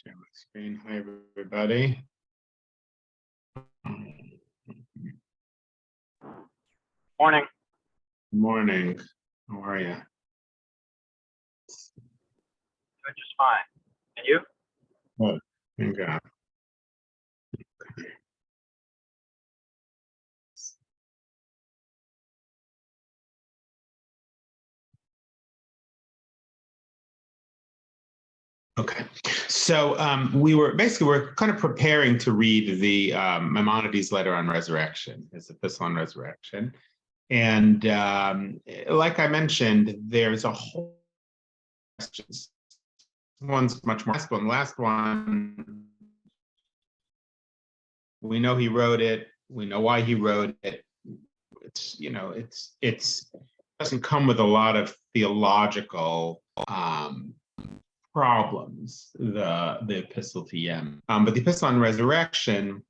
Share my screen. Hi, everybody. Morning. Good morning. How are you? Doing just fine. And you? Good. Thank God. Okay, so we're kind of preparing to read the Maimonides letter on resurrection, his epistle on resurrection, and like I mentioned, there's a whole questions. One's much more. The last one, we know he wrote it. We know why he wrote it. It doesn't come with a lot of theological problems, the epistle to Yemen. But the epistle on resurrection,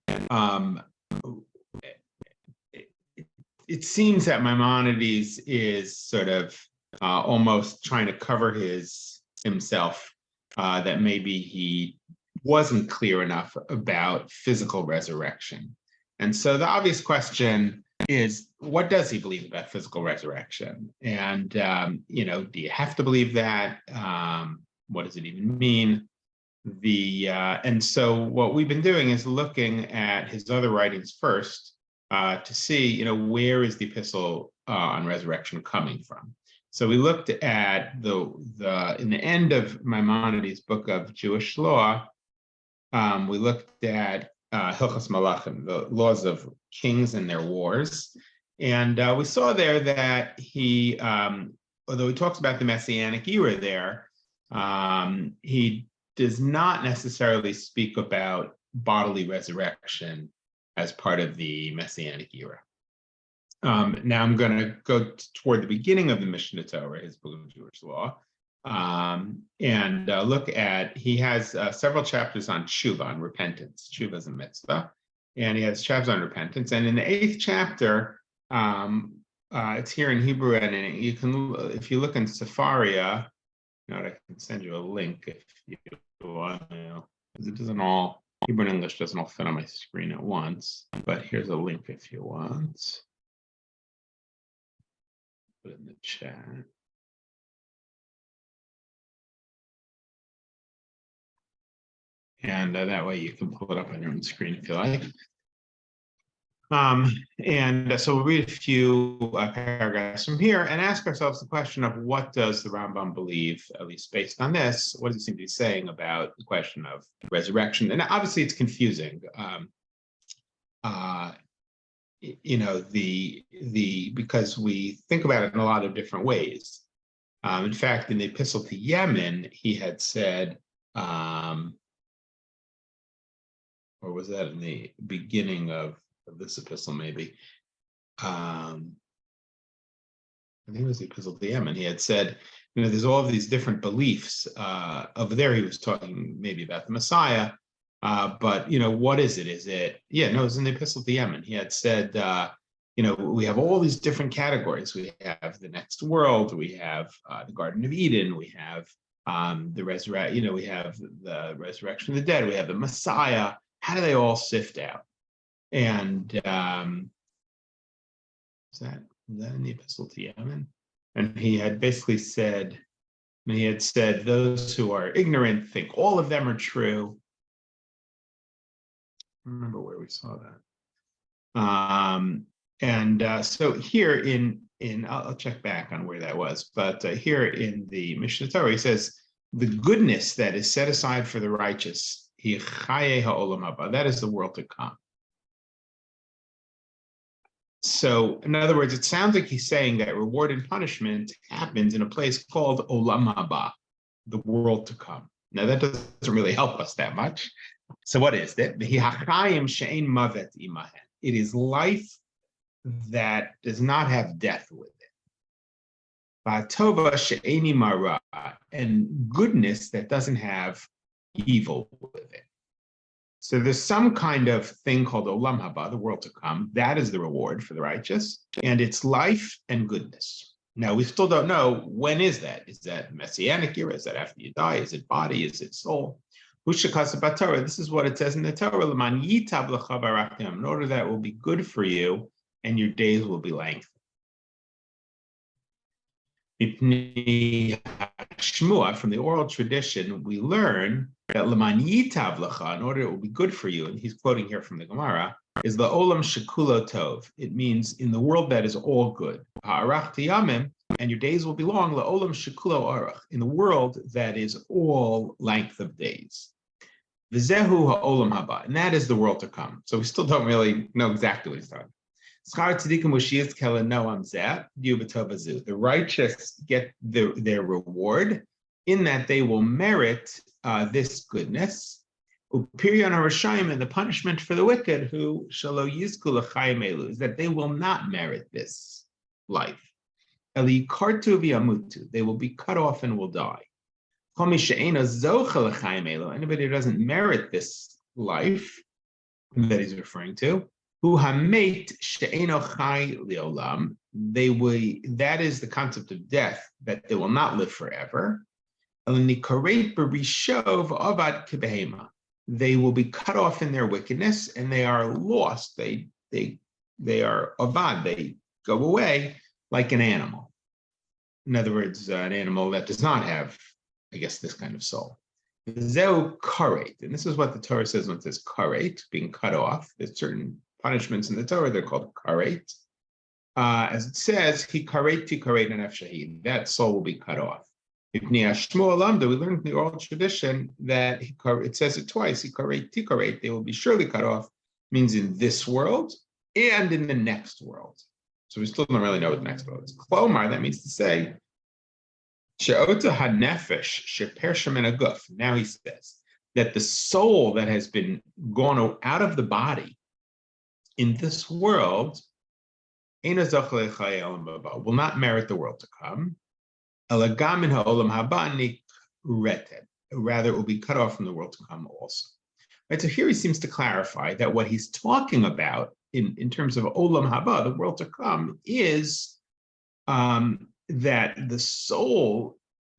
it seems that Maimonides is sort of almost trying to cover himself, that maybe he wasn't clear enough about physical resurrection. And so the obvious question is, what does he believe about physical resurrection? And, do you have to believe that? What does it even mean? And so what we've been doing is looking at his other writings first, to see, where is the epistle on resurrection coming from? So we looked at in the end of Maimonides' book of Jewish law, we looked at Hilchos Malachim, the laws of kings and their wars. And we saw there that he, although he talks about the Messianic era there, he does not necessarily speak about bodily resurrection as part of the Messianic era. Now I'm going to go toward the beginning of the Mishnah Torah, his book of Jewish law, and look at, he has several chapters on tshuva, on repentance. Tshuva is a mitzvah, and he has chapters on repentance. And in the 8th chapter, it's here in Hebrew, and you can, if you look in Sepharia, I can send you a link if you want, because it doesn't all, Hebrew and English doesn't all fit on my screen at once, but here's a link if you want. Put it in the chat. And that way you can pull it up on your own screen if you like. And so we'll read a few paragraphs from here and ask ourselves the question of, what does the Rambam believe, at least based on this? What does he seem to be saying about the question of resurrection? And obviously it's confusing. Because we think about it in a lot of different ways. In fact, in the epistle to Yemen, he had said, or was that in the beginning of this epistle, maybe? I think it was the epistle to Yemen. He had said, there's all of these different beliefs. Over there, he was talking maybe about the Messiah. But, what is it? Is it, it was in the epistle to Yemen. He had said, we have all these different categories. We have the next world. We have the Garden of Eden. We have the resurrection. We have the resurrection of the dead. We have the Messiah. How do they all sift out? And is that in the epistle to Yemen? And he had basically said, those who are ignorant think all of them are true. I don't remember where we saw that. So here in I'll check back on where that was, but here in the Mishnah Torah, he says, the goodness that is set aside for the righteous, that is the world to come. So, in other words, it sounds like he's saying that reward and punishment happens in a place called Olam Haba, the world to come. Now, that doesn't really help us that much. So, what is that? It is life that does not have death with it. And goodness that doesn't have evil with it. So there's some kind of thing called Olam Haba, the world to come. That is the reward for the righteous, and it's life and goodness. Now, we still don't know, when is that? Is that Messianic era? Is that after you die? Is it body? Is it soul? Torah. This is what it says in the Torah. In order that it will be good for you and your days will be lengthened. Shmua, from the oral tradition, we learn that Leman Yitav Lecha, in order it will be good for you, and he's quoting here from the Gemara, is the Olam Shekulo Tov. It means in the world that is all good. Ha'arach Tiyamim, and your days will be long, La'olam Shekulo Arach, in the world that is all length of days. V'zehu ha'olam haba, and that is the world to come. So we still don't really know exactly what he's talking about. The righteous get their reward in that they will merit this goodness. And the punishment for the wicked who is that they will not merit this life. They will be cut off and will die. Anybody who doesn't merit this life that he's referring to, that is the concept of death, that they will not live forever. They will be cut off in their wickedness and they are lost. They are avad, they go away like an animal. In other words, an animal that does not have, I guess, this kind of soul. Zeu karet, and this is what the Torah says when it says karet, being cut off. There's certain punishments in the Torah, they're called karet. As it says, he karet ti karet and shahid, that soul will be cut off. We learned in the oral tradition that it says it twice, he karet ti karet, they will be surely cut off, means in this world and in the next world. So we still don't really know what the next world is. Klomar, that means to say, she'ota hanefesh sheper shemen aguf. Now he says that the soul that has been gone out of the body in this world will not merit the world to come. Rather, it will be cut off from the world to come also. Right, so here he seems to clarify that what he's talking about in terms of olam haba, the world to come, is that the soul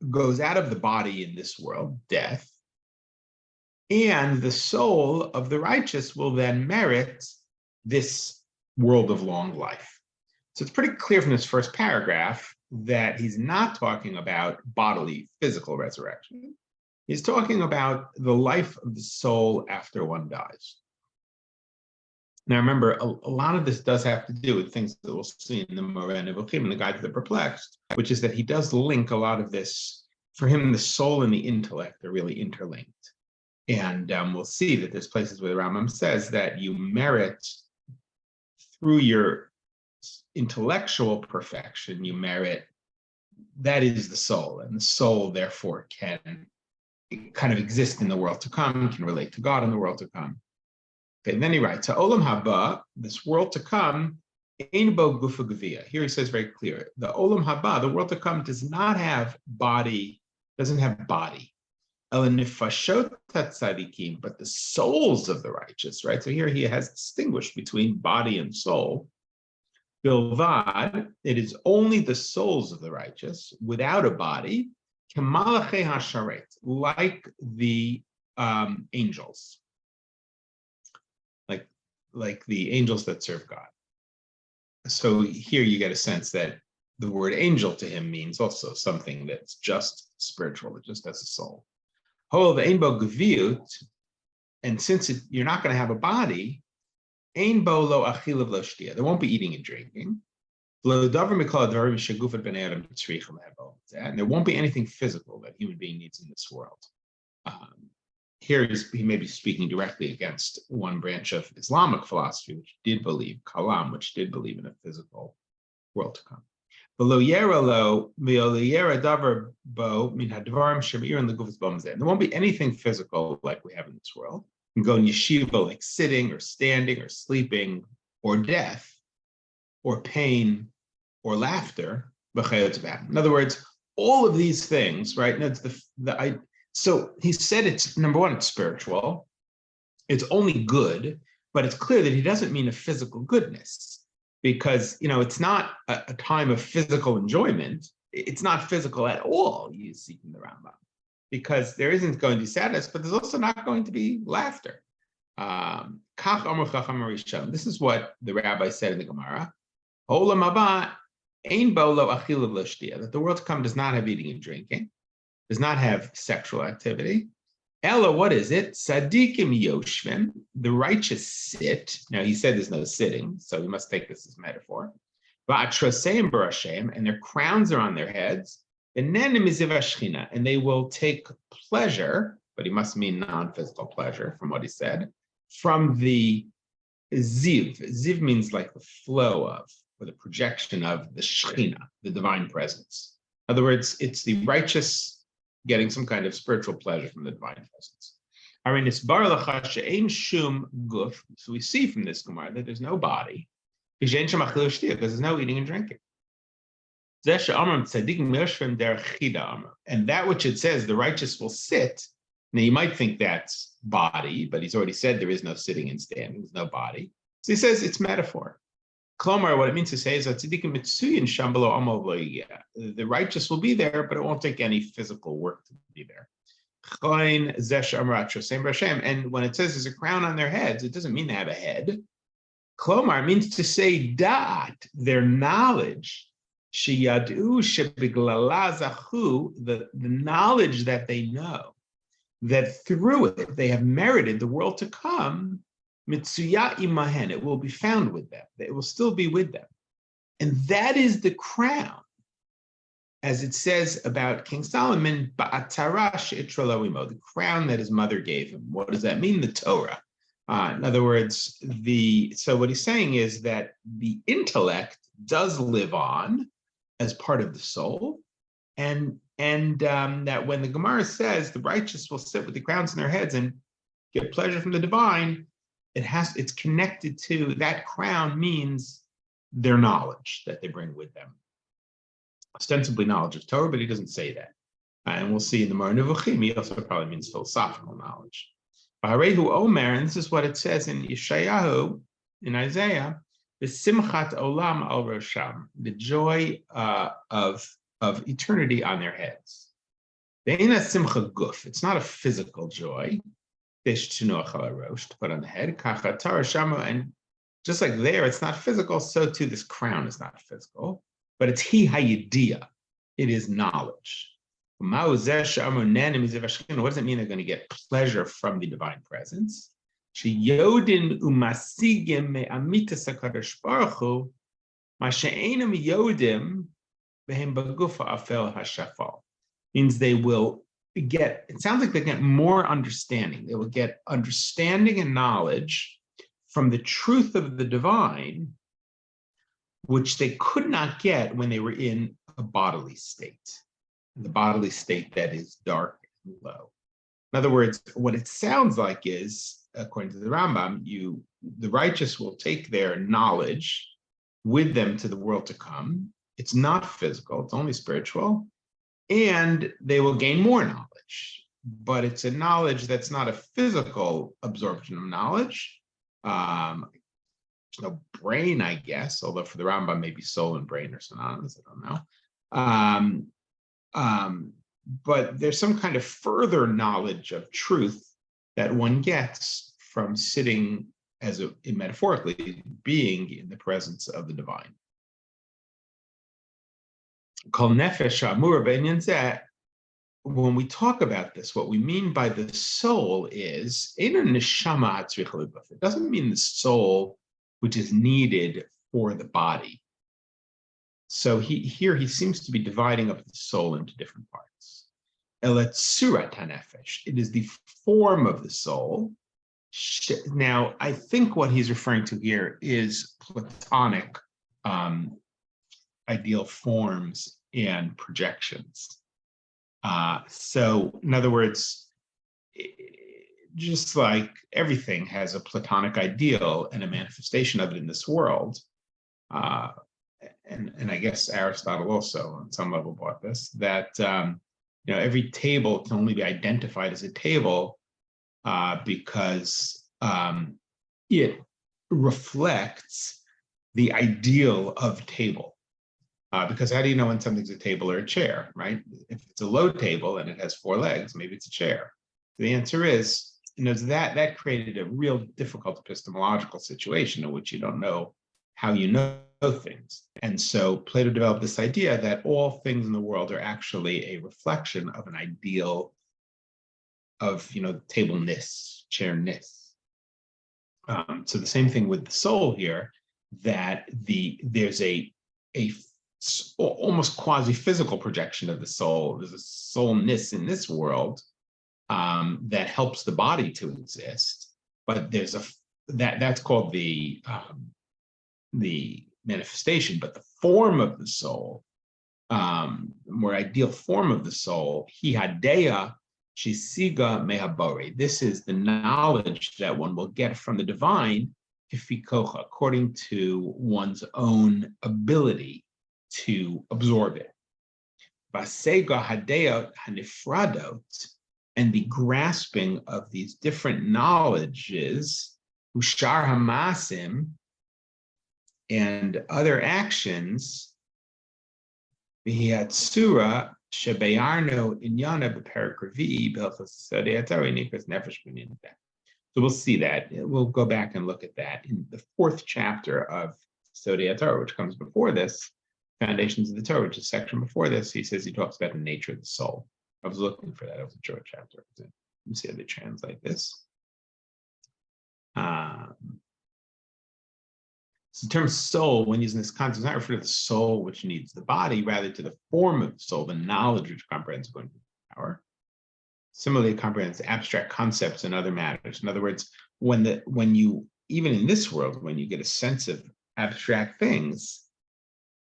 goes out of the body in this world, death, and the soul of the righteous will then merit this world of long life. So it's pretty clear from this first paragraph that he's not talking about bodily, physical resurrection. He's talking about the life of the soul after one dies. Now remember, a lot of this does have to do with things that we'll see in the Moreh Nevuchim, in the Guide to the Perplexed, which is that he does link a lot of this. For him, the soul and the intellect are really interlinked. And we'll see that there's places where the Rambam says that you merit through your intellectual perfection, you merit, that is the soul, and the soul therefore can kind of exist in the world to come, can relate to God in the world to come. Okay, and then he writes, Olam haba, this world to come, ein bo gufa gevia. Here he says very clear, the Olam haba, the world to come, does not have body, doesn't have body. Ela nefashot tzadikim, but the souls of the righteous, right? So here he has distinguished between body and soul. Bilvad, it is only the souls of the righteous without a body, kemalachei hasharet, like the angels, like the angels that serve God. So here you get a sense that the word angel to him means also something that's just spiritual, it just has a soul. The einbo geviut, and since you're not going to have a body, einbo lo achilav lo shtia, there won't be eating and drinking. And there won't be anything physical that human being needs in this world. Here he may be speaking directly against one branch of Islamic philosophy, which did believe, Kalam, which did believe in a physical world to come. There won't be anything physical like we have in this world. You can go in yeshiva like sitting or standing or sleeping or death or pain or laughter. In other words, all of these things, right? So he said it's, number one, it's spiritual. It's only good, but it's clear that he doesn't mean a physical goodness, because, it's not a time of physical enjoyment. It's not physical at all, you see in the Rambam. because there isn't going to be sadness, but there's also not going to be laughter. This is what the rabbi said in the Gemara. That the world to come does not have eating and drinking, does not have sexual activity. Ella, what is it? Sadikim yoshvim, the righteous sit. Now he said there's no sitting, so we must take this as a metaphor. Va'atroseim barashem, and their crowns are on their heads. And they will take pleasure, but he must mean non-physical pleasure from what he said, from the ziv. Ziv means like the flow of, or the projection of the Shekhinah, the divine presence. In other words, it's the righteous getting some kind of spiritual pleasure from the divine presence. So we see from this Gemara that there's no body, because there's no eating and drinking. And that which it says, the righteous will sit. Now you might think that's body, but he's already said there is no sitting and standing, there's no body. So he says it's metaphor. Klomar, what it means to say is that the righteous will be there, but it won't take any physical work to be there. And when it says there's a crown on their heads, it doesn't mean they have a head. Klomar means to say dat, their knowledge, the knowledge that they know, that through it they have merited the world to come. Mitsuya imahen, it will be found with them. It will still be with them. And that is the crown, as it says about King Solomon, the crown that his mother gave him. What does that mean? The Torah. In other words, so what he's saying is that the intellect does live on as part of the soul, and that when the Gemara says the righteous will sit with the crowns in their heads and get pleasure from the divine, it's connected to that crown means their knowledge that they bring with them. Ostensibly knowledge of Torah, but he doesn't say that. And we'll see in the Mar Nevuchim, he also probably means philosophical knowledge. Harehu Omer, and this is what it says in Yeshayahu, in Isaiah, the Simchat Olam al Rosham, the joy of eternity on their heads. Ve'ena Simcha Guf, it's not a physical joy. To put on the head, and just like there, it's not physical, so too this crown is not physical, but it's hayidiyah, it is knowledge. What does it mean they're going to get pleasure from the divine presence? Means they will get, it sounds like they get more understanding. They will get understanding and knowledge from the truth of the divine, which they could not get when they were in a bodily state, the bodily state that is dark and low. In other words, what it sounds like is, according to the Rambam, the righteous will take their knowledge with them to the world to come. It's not physical, it's only spiritual. And they will gain more knowledge, but it's a knowledge that's not a physical absorption of knowledge. There's no brain, I guess, although for the Rambam, maybe soul and brain are synonymous, I don't know. But there's some kind of further knowledge of truth that one gets from sitting metaphorically, being in the presence of the divine. When we talk about this, what we mean by the soul is, it doesn't mean the soul which is needed for the body. So here he seems to be dividing up the soul into different parts. It is the form of the soul. Now, I think what he's referring to here is Platonic ideal forms and projections. So, in other words, just like everything has a Platonic ideal and a manifestation of it in this world, and I guess Aristotle also on some level brought this, that every table can only be identified as a table because it reflects the ideal of table. Because how do you know when something's a table or a chair, right? If it's a low table and it has 4 legs, maybe it's a chair. The answer is, that created a real difficult epistemological situation in which you don't know how you know things. And so Plato developed this idea that all things in the world are actually a reflection of an ideal of, table-ness, chair-ness. So the same thing with the soul here, that there's a almost quasi-physical projection of the soul. There's a soulness in this world that helps the body to exist, but there's that's called the manifestation. But the form of the soul, more ideal form of the soul, hihadeya shisiga mehabori. This is the knowledge that one will get from the divine, kifikocha, according to one's own ability to absorb it. Vasega hadeya hanifradot, and the grasping of these different knowledges, ushar hamasim, and other actions, v'hiatsura shebayarno inyana b'perik revi'i b'hilchos yesodei haTorah nikras nefesh b'nindah. So we'll see that. We'll go back and look at that in the 4th chapter of Yesodei haTorah, which comes before this, Foundations of the Torah, which is a section before this. He talks about the nature of the soul. I was looking for that. It was a short chapter. Let me see how they translate this. So the term soul, when using this concept, is not referred to the soul which needs the body, rather to the form of the soul, the knowledge which comprehends going to power. Similarly, it comprehends abstract concepts and other matters. In other words, when you, even in this world, when you get a sense of abstract things,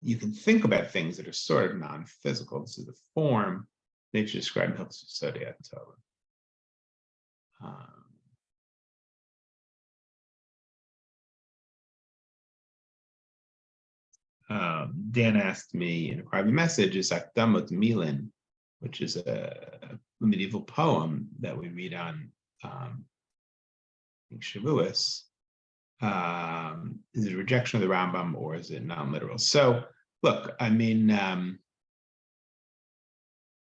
you can think about things that are sort of non-physical. This is the form nature described in Hilchos Yesodei haTorah. Dan asked me in a private message, is Akdamot Milin, which is a medieval poem that we read on Shavuos, is it a rejection of the Rambam or is it non-literal? So look, I mean,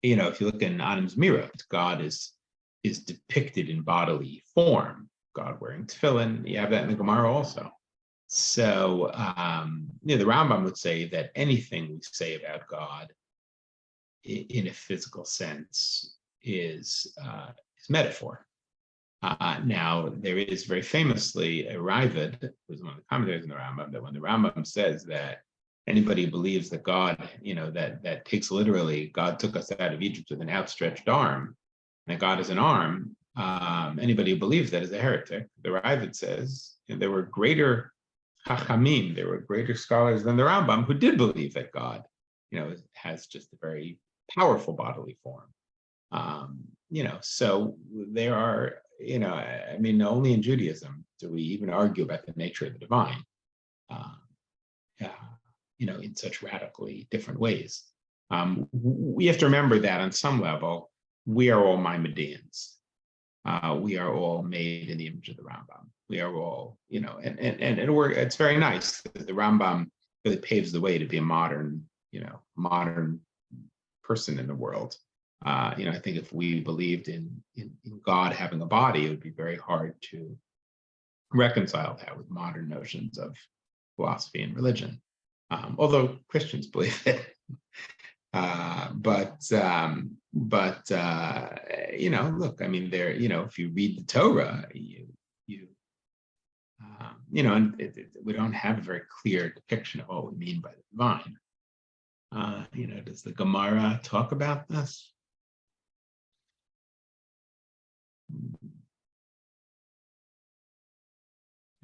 if you look in Adam's Mirot, God is depicted in bodily form. God wearing tefillin, you have that in the Gemara also. So, the Rambam would say that anything we say about God in a physical sense is metaphor. Now, there is very famously a Raavad, who's one of the commentators in the Rambam, that when the Rambam says that anybody who believes that God, that takes literally, God took us out of Egypt with an outstretched arm, and that God is an arm, anybody who believes that is a heretic. The Raavad says there were greater Chachamim, there were greater scholars than the Rambam who did believe that God, has just a very powerful bodily form. So there are, only in Judaism do we even argue about the nature of the divine, in such radically different ways. We have to remember that on some level, we are all Maimonides. We are all made in the image of the Rambam. We are all, and it's very nice that the Rambam really paves the way to be a modern person in the world. I think if we believed in God having a body, it would be very hard to reconcile that with modern notions of philosophy and religion. Although Christians believe it. But look, I mean, there, if you read the Torah, and we don't have a very clear depiction of what we mean by the divine. Does the Gemara talk about this?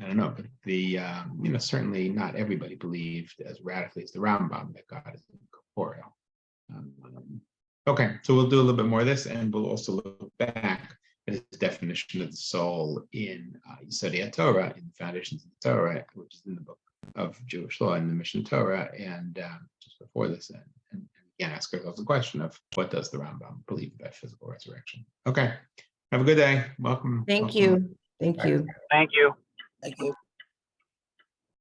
I don't know, but certainly not everybody believed as radically as the Rambam that God is incorporeal. Okay, so we'll do a little bit more of this, and we'll also look back at his definition of the soul in Yesodei haTorah, in the Foundations of the Torah, which is in the book of Jewish law in the Mishnah Torah, and just before this, and again, ask ourselves the question of what does the Rambam believe about physical resurrection? Okay, have a good day. Welcome. Thank you. Thank you. Thank you. Thank you.